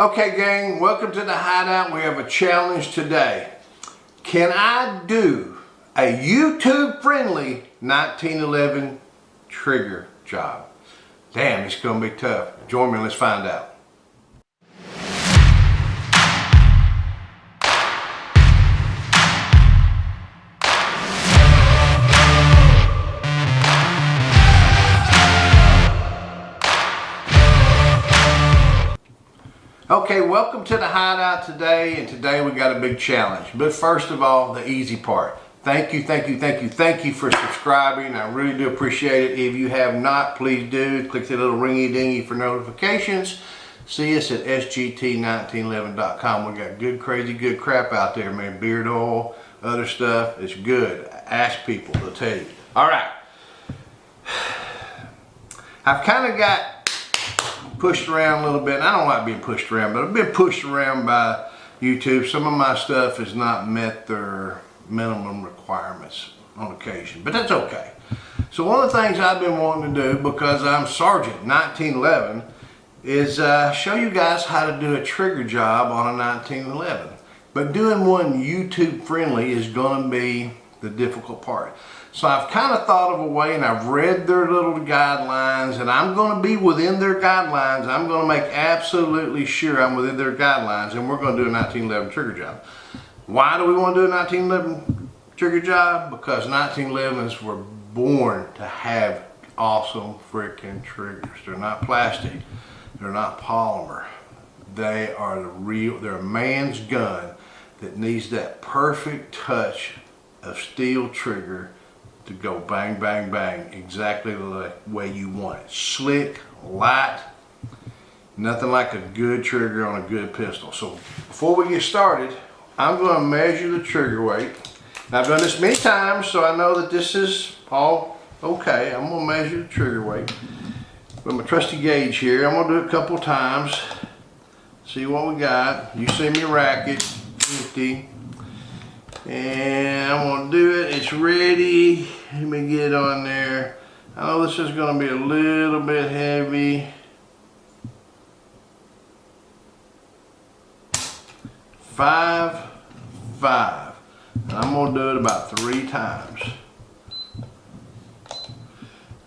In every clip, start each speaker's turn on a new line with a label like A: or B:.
A: Okay gang, welcome to the Hideout. We have a challenge today. Can I do a YouTube friendly 1911 trigger job? Damn, it's gonna be tough. Join me, let's find out. Okay, welcome to the Hideout today, and today we got a big challenge. But first of all, the easy part. Thank you for subscribing. I really do appreciate it. If you have not, please do. Click the little ringy dingy for notifications. See us at sgt1911.com. We got good, crazy, good crap out there, man. Beard oil, other stuff. It's good. Ask people, they'll tell you. All right. I've kind of got pushed around a little bit. I don't like being pushed around, but I've been pushed around by YouTube. Some of my stuff has not met their minimum requirements on occasion, but that's okay. So one of the things I've been wanting to do, because I'm Sergeant 1911, is show you guys how to do a trigger job on a 1911. But doing one YouTube friendly is going to be the difficult part. So I've kind of thought of a way, and I've read their little guidelines, and I'm going to be within their guidelines. I'm going to make absolutely sure I'm within their guidelines, and we're going to do a 1911 trigger job. Why do we want to do a 1911 trigger job? Because 1911s were born to have awesome freaking triggers. They're not plastic. They're not polymer. They are the real, they're a man's gun that needs that perfect touch of steel trigger to go bang, bang, bang, exactly the way you want it. Slick, light, nothing like a good trigger on a good pistol. So before we get started, I'm going to measure the trigger weight. Now, I've done this many times, so I know that this is all okay. I'm going to measure the trigger weight with my trusty gauge here. I'm going to do it a couple times, see what we got. You see me rack it, empty. And I'm going to do it. It's ready. Let me get on there. I know this is going to be a little bit heavy. 5, 5. And I'm going to do it about 3 times.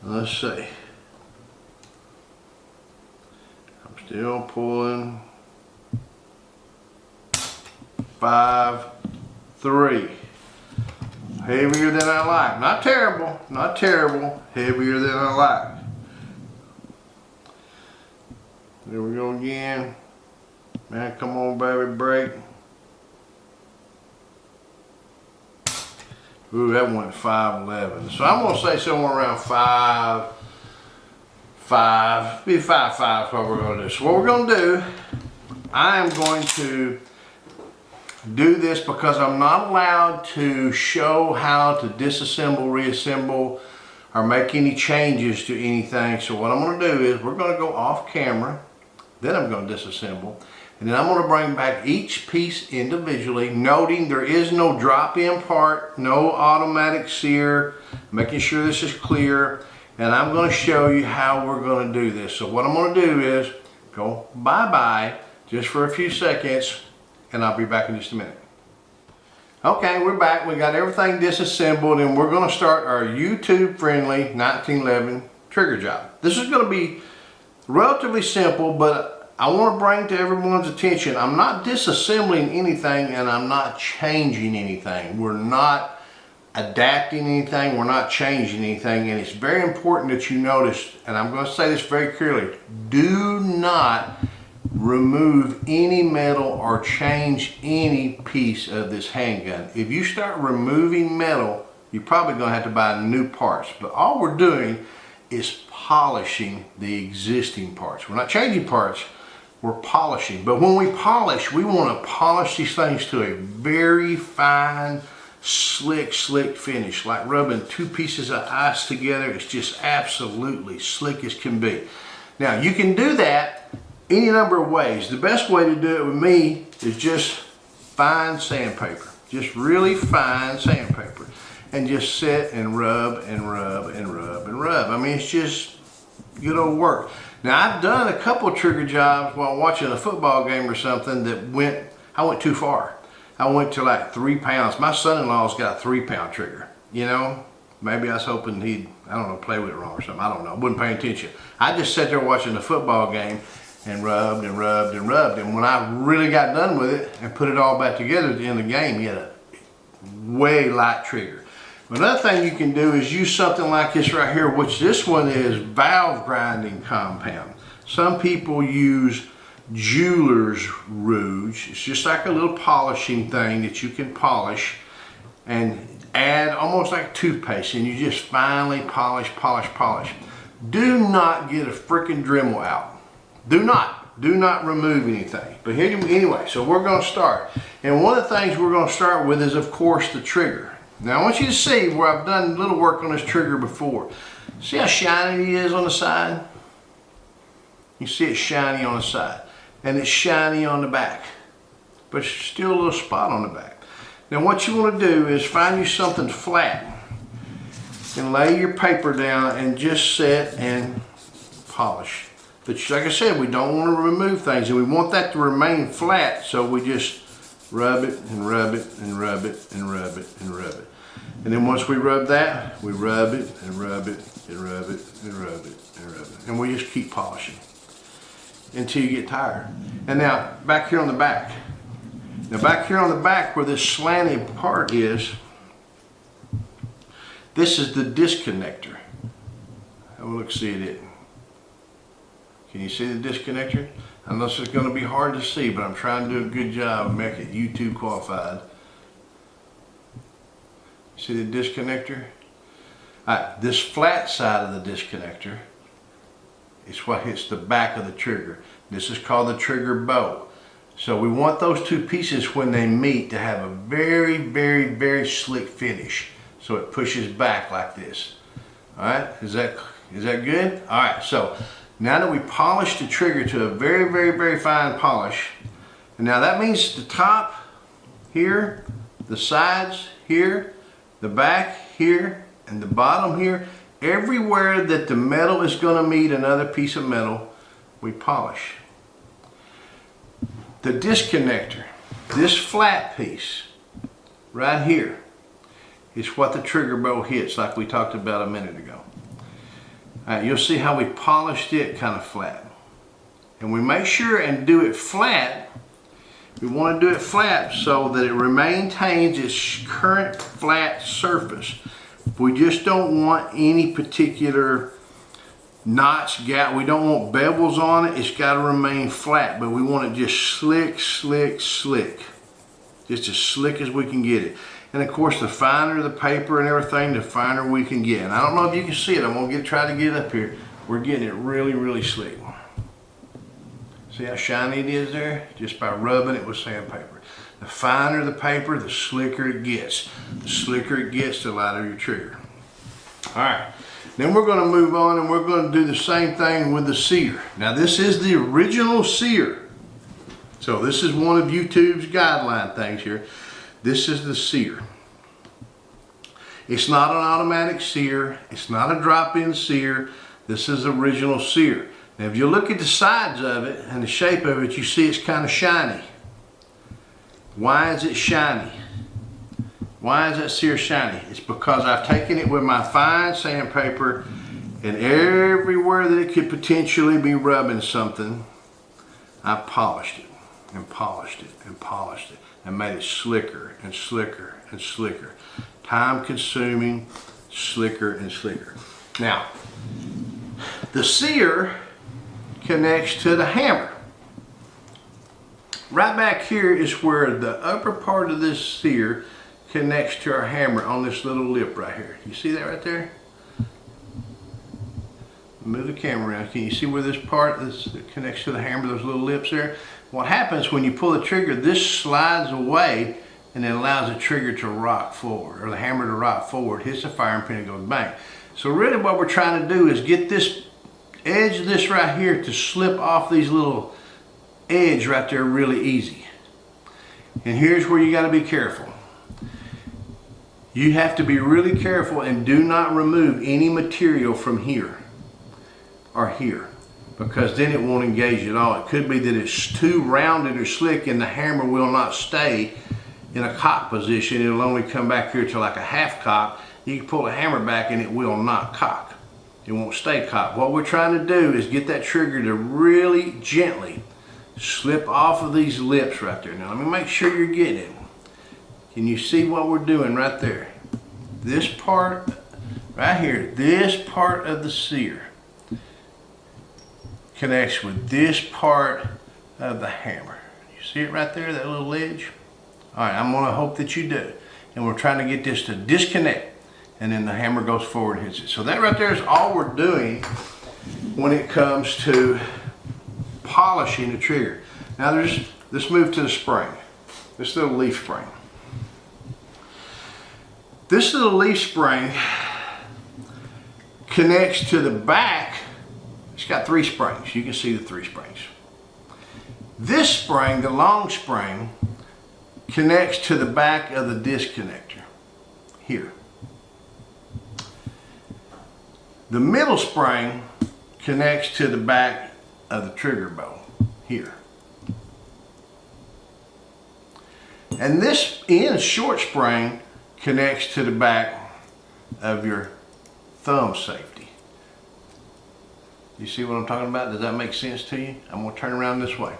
A: Let's see. I'm still pulling. 5, 3. Heavier than I like. Not terrible, not terrible. Heavier than I like. There we go again. Man, come on, baby, break. Ooh, that went 5.11. So I'm gonna say somewhere around 5. Be 5.5 is what we're gonna do. So what we're gonna do, I am going to do this because I'm not allowed to show how to disassemble, reassemble, or make any changes to anything. So what I'm going to do is we're going to go off camera, then I'm going to disassemble, and then I'm going to bring back each piece individually, noting there is no drop-in part, no automatic sear, making sure this is clear, and I'm going to show you how we're going to do this. So what I'm going to do is go bye-bye just for a few seconds, and I'll be back in just a minute. Okay, we're back. We got everything disassembled, and we're going to start our YouTube friendly 1911 trigger job. This is going to be relatively simple, but I want to bring to everyone's attention, I'm not disassembling anything and I'm not changing anything. We're not adapting anything, we're not changing anything, and it's very important that you notice, and I'm going to say this very clearly, do not remove any metal or change any piece of this handgun. If you start removing metal, you're probably going to have to buy new parts. But all we're doing is polishing the existing parts. We're not changing parts, we're polishing. But when we polish, we want to polish these things to a very fine, slick finish, like rubbing 2 pieces of ice together. It's just absolutely slick as can be. Now, you can do that any number of ways. The best way to do it with me is just fine sandpaper. Just really fine sandpaper. And just sit and rub and rub and rub and rub. I mean, it's just good old work. Now I've done a couple of trigger jobs while watching a football game or something that I went too far. I went to like 3 pounds. My son-in-law's got a 3-pound trigger, you know. Maybe I was hoping he'd, I don't know, play with it wrong or something. I don't know. I wasn't paying attention. I just sat there watching the football game and rubbed and rubbed and rubbed. And when I really got done with it and put it all back together at the end of the game, he had a way light trigger. Another thing you can do is use something like this right here, which this one is valve grinding compound. Some people use jeweler's rouge. It's just like a little polishing thing that you can polish and add almost like toothpaste, and you just finely polish. Do not get a freaking Dremel out. Do not remove anything. But here, anyway, so we're going to start. And one of the things we're going to start with is, of course, the trigger. Now I want you to see where I've done a little work on this trigger before. See how shiny it is on the side? You see it's shiny on the side. And it's shiny on the back. But it's still a little spot on the back. Now what you want to do is find you something flat and lay your paper down and just set and polish. But like I said, we don't want to remove things, and we want that to remain flat, so we just rub it and rub it and rub it and rub it and rub it. And then once we rub that, we rub it and rub it and rub it and rub it and rub it. And we just keep polishing until you get tired. And now back here on the back. Now back here on the back where this slanted part is, this is the disconnector. Have a look, see it. Can you see the disconnector? Unless it's going to be hard to see, but I'm trying to do a good job of making it YouTube qualified. See the disconnector? Alright, this flat side of the disconnector is what hits the back of the trigger. This is called the trigger bow. So we want those two pieces when they meet to have a very, very, very slick finish. So it pushes back like this. Alright, is that good? Alright, so now that we polished the trigger to a very, very, very fine polish, and now that means the top here, the sides here, the back here, and the bottom here, everywhere that the metal is going to meet another piece of metal, we polish. The disconnector, this flat piece right here, is what the trigger bow hits, like we talked about a minute ago. You'll see how we polished it kind of flat. And we make sure and do it flat. We want to do it flat so that it maintains its current flat surface. We just don't want any particular knots, gap. We don't want bevels on it. It's got to remain flat, but we want it just slick. Just as slick as we can get it. And of course, the finer the paper and everything, the finer we can get. And I don't know if you can see it. I'm going to try to get it up here. We're getting it really, really slick. See how shiny it is there? Just by rubbing it with sandpaper. The finer the paper, the slicker it gets. The slicker it gets, the lighter your trigger. All right. Then we're going to move on and we're going to do the same thing with the sear. Now this is the original sear. So this is one of YouTube's guideline things here. This is the sear. It's not an automatic sear. It's not a drop-in sear. This is original sear. Now if you look at the sides of it and the shape of it, you see it's kind of shiny. Why is it shiny? Why is that sear shiny? It's because I've taken it with my fine sandpaper and everywhere that it could potentially be rubbing something, I polished it and polished it and polished it and made it slicker and slicker and slicker. Time consuming, slicker and slicker. Now, the sear connects to the hammer. Right back here is where the upper part of this sear connects to our hammer on this little lip right here. You see that right there? Move the camera around. Can you see where this part connects to the hammer, those little lips there? What happens when you pull the trigger, this slides away and it allows the trigger to rock forward, or the hammer to rock forward, hits the firing pin and goes bang. So really what we're trying to do is get this edge of this right here to slip off these little edge right there really easy. And here's where you got to be careful. You have to be really careful and do not remove any material from here or here, because then it won't engage at all. It could be that it's too rounded or slick and the hammer will not stay in a cock position. It'll only come back here to like a half cock. You can pull the hammer back and it will not cock. It won't stay cocked. What we're trying to do is get that trigger to really gently slip off of these lips right there. Now let me make sure you're getting it. Can you see what we're doing right there? This part right here, this part of the sear connects with this part of the hammer. You see it right there, that little ledge? All right, I'm gonna hope that you do. And we're trying to get this to disconnect, and then the hammer goes forward and hits it. So that right there is all we're doing when it comes to polishing the trigger. Now let's move to the spring, this little leaf spring. This little leaf spring connects to the back. It's got 3 springs. You can see the 3 springs. This spring, the long spring, connects to the back of the disconnector here. The middle spring connects to the back of the trigger bow here. And this end short spring connects to the back of your thumb safety. You see what I'm talking about? Does that make sense to you? I'm going to turn around this way.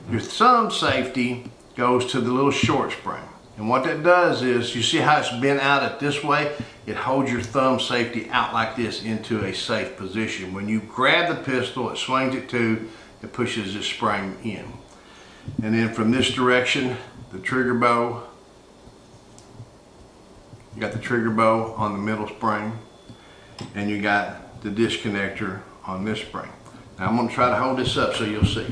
A: Your thumb safety goes to the little short spring. And what that does is, you see how it's bent out at this way? It holds your thumb safety out like this into a safe position. When you grab the pistol, it swings it to, it pushes this spring in. And then from this direction, the trigger bow, you got the trigger bow on the middle spring, and you got the disconnector on this spring. Now I'm going to try to hold this up so you'll see.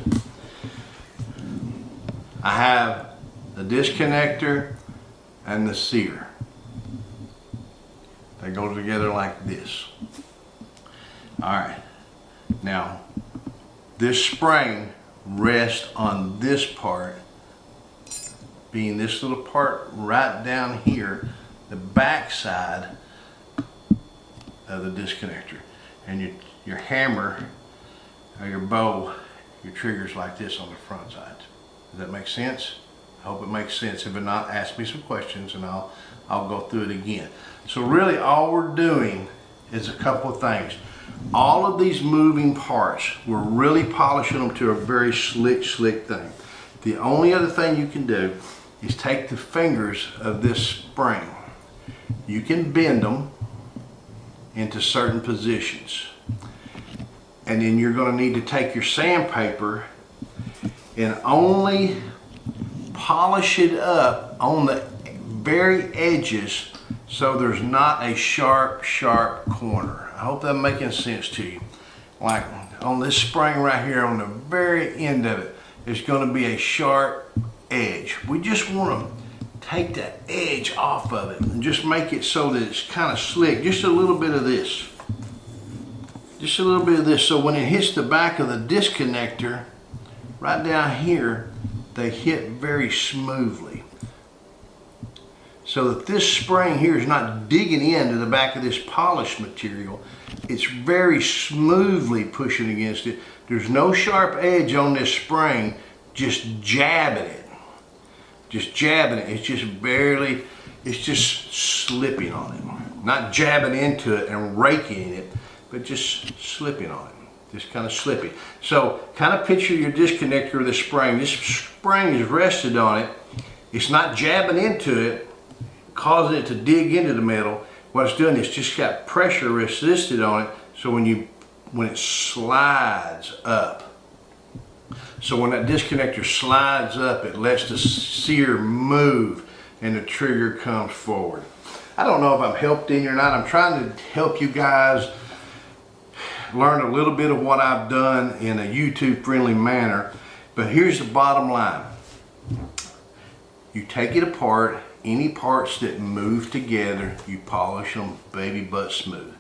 A: I have the disconnector and the sear. They go together like this. Alright, now this spring rests on this part, being this little part right down here, the back side of the disconnector. And your hammer or your bow, your trigger's like this on the front side. Does that make sense? I hope it makes sense. If it not, ask me some questions and I'll go through it again. So really all we're doing is a couple of things. All of these moving parts, we're really polishing them to a very slick thing. The only other thing you can do is take the fingers of this spring. You can bend them into certain positions. And then you're going to need to take your sandpaper and only polish it up on the very edges so there's not a sharp corner. I hope that's making sense to you. Like on this spring right here, on the very end of it, there's going to be a sharp edge. We just want to take that edge off of it and just make it so that it's kind of slick. Just a little bit of this. Just a little bit of this, so when it hits the back of the disconnector, right down here, they hit very smoothly. So that this spring here is not digging into the back of this polished material. It's very smoothly pushing against it. There's no sharp edge on this spring, just jabbing it. Just jabbing it. It's just barely, it's just slipping on it. Not jabbing into it and raking it, but just slipping on it. Just kind of slipping. So kind of picture your disconnector of the spring. This spring is rested on it. It's not jabbing into it, causing it to dig into the metal. What it's doing is just got pressure resisted on it, so when it slides up. So when that disconnector slides up, it lets the sear move and the trigger comes forward. I don't know if I'm helped any or not. I'm trying to help you guys learn a little bit of what I've done in a YouTube friendly manner, but here's the bottom line. You take it apart, any parts that move together, you polish them baby butt smooth,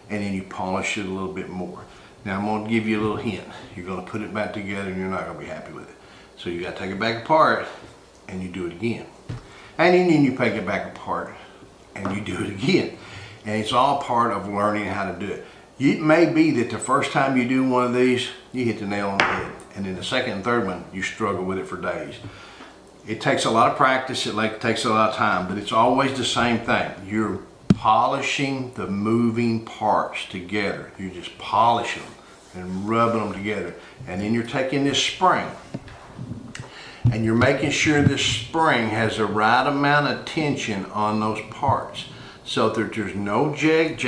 A: and then you polish it a little bit more. Now I'm going to give you a little hint. You're going to put it back together and you're not going to be happy with it. So you got to take it back apart and you do it again. And then you take it back apart and you do it again. And it's all part of learning how to do it. It may be that the first time you do one of these, you hit the nail on the head. And then the second and third one, you struggle with it for days. It takes a lot of practice, it takes a lot of time, but it's always the same thing. You're polishing the moving parts together. You just polish them and rubbing them together. And then you're taking this spring and you're making sure this spring has the right amount of tension on those parts so that there's no jagged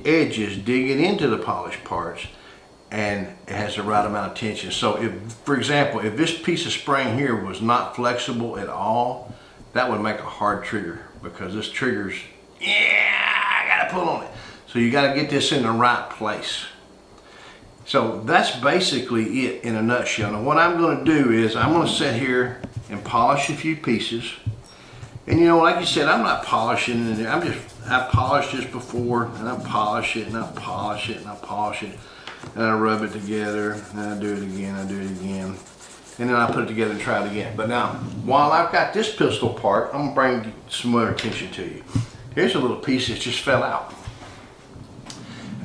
A: edges digging into the polished parts, and it has the right amount of tension. So if, for example, if this piece of spring here was not flexible at all, that would make a hard trigger, because this trigger's, I gotta pull on it. So you gotta get this in the right place. So that's basically it in a nutshell. Now what I'm gonna do is I'm gonna sit here and polish a few pieces. And you know, like you said, I'm not polishing it. I've polished this before, and I polish it, and I polish it, and I polish it. And I rub it together, and I do it again, and then I put it together and try it again. But now, while I've got this pistol part, I'm gonna bring some other attention to you. Here's a little piece that just fell out.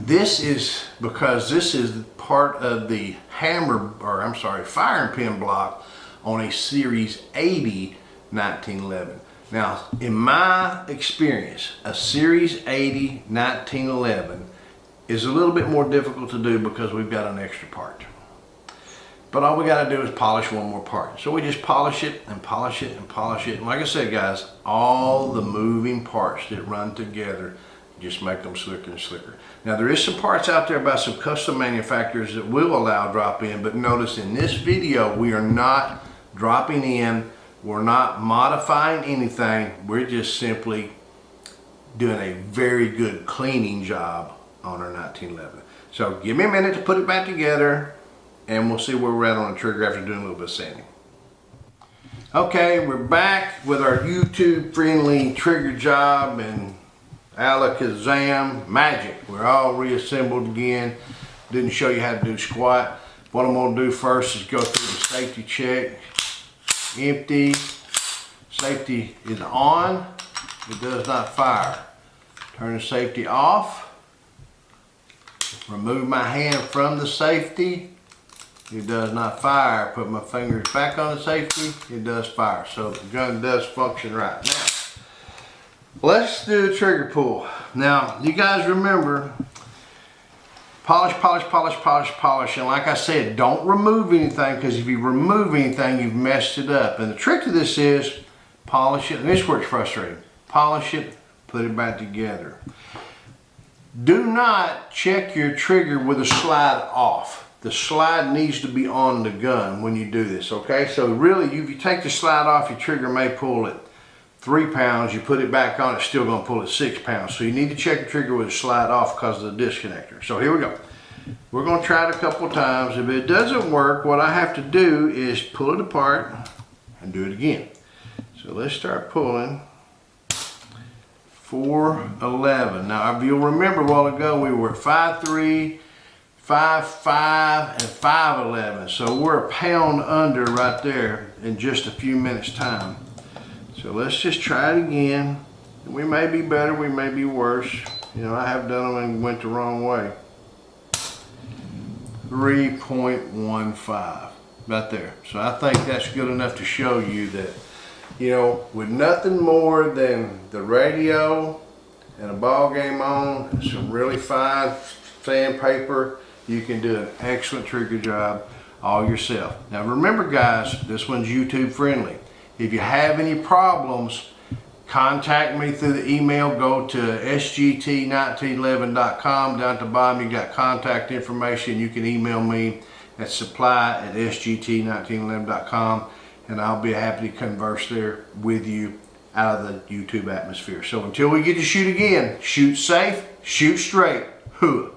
A: This is because this is part of the firing pin block on a Series 80 1911. Now, in my experience, a Series 80 1911 is a little bit more difficult to do because we've got an extra part. But all we gotta do is polish one more part. So we just polish it and polish it and polish it. And like I said, guys, all the moving parts that run together just make them slicker and slicker. Now there is some parts out there by some custom manufacturers that will allow drop in, but notice in this video, we are not dropping in, we're not modifying anything, we're just simply doing a very good cleaning job on our 1911. So give me a minute to put it back together, and we'll see where we're at on the trigger after doing a little bit of sanding. Okay, we're back with our YouTube friendly trigger job, and alakazam, magic. We're all reassembled again. Didn't show you how to do squat. What I'm gonna do first is go through the safety check. Empty, safety is on, it does not fire. Turn the safety off. Remove my hand from the safety, it does not fire. Put my fingers back on the safety, it does fire. So the gun does function right. Now, let's do a trigger pull. Now, you guys remember, polish, polish, polish, polish, polish. And like I said, don't remove anything, because if you remove anything, you've messed it up. And the trick to this is polish it, and this works frustrating. Polish it, put it back together. Do not check your trigger with a slide off. The slide needs to be on the gun when you do this, okay? So really, if you take the slide off, your trigger may pull at 3 pounds. You put it back on, it's still gonna pull at 6 pounds. So you need to check your trigger with a slide off because of the disconnector. So here we go. We're gonna try it a couple times. If it doesn't work, what I have to do is pull it apart and do it again. So let's start pulling. 411. Now, if you'll remember a while ago, we were at 5.3, 5.5, and 5.11. So we're a pound under right there in just a few minutes time. So let's just try it again. We may be better, we may be worse. You know, I have done them and went the wrong way. 3.15, right there. So I think that's good enough to show you that, you know, with nothing more than the radio and a ball game on and some really fine sandpaper, you can do an excellent trigger job all yourself. Now remember, guys, this one's YouTube friendly. If you have any problems, contact me through the email. Go to sgt1911.com. Down at the bottom, you got contact information. You can email me at supply@sgt1911.com, and I'll be happy to converse there with you out of the YouTube atmosphere. So until we get to shoot again, shoot safe, shoot straight. Hooah.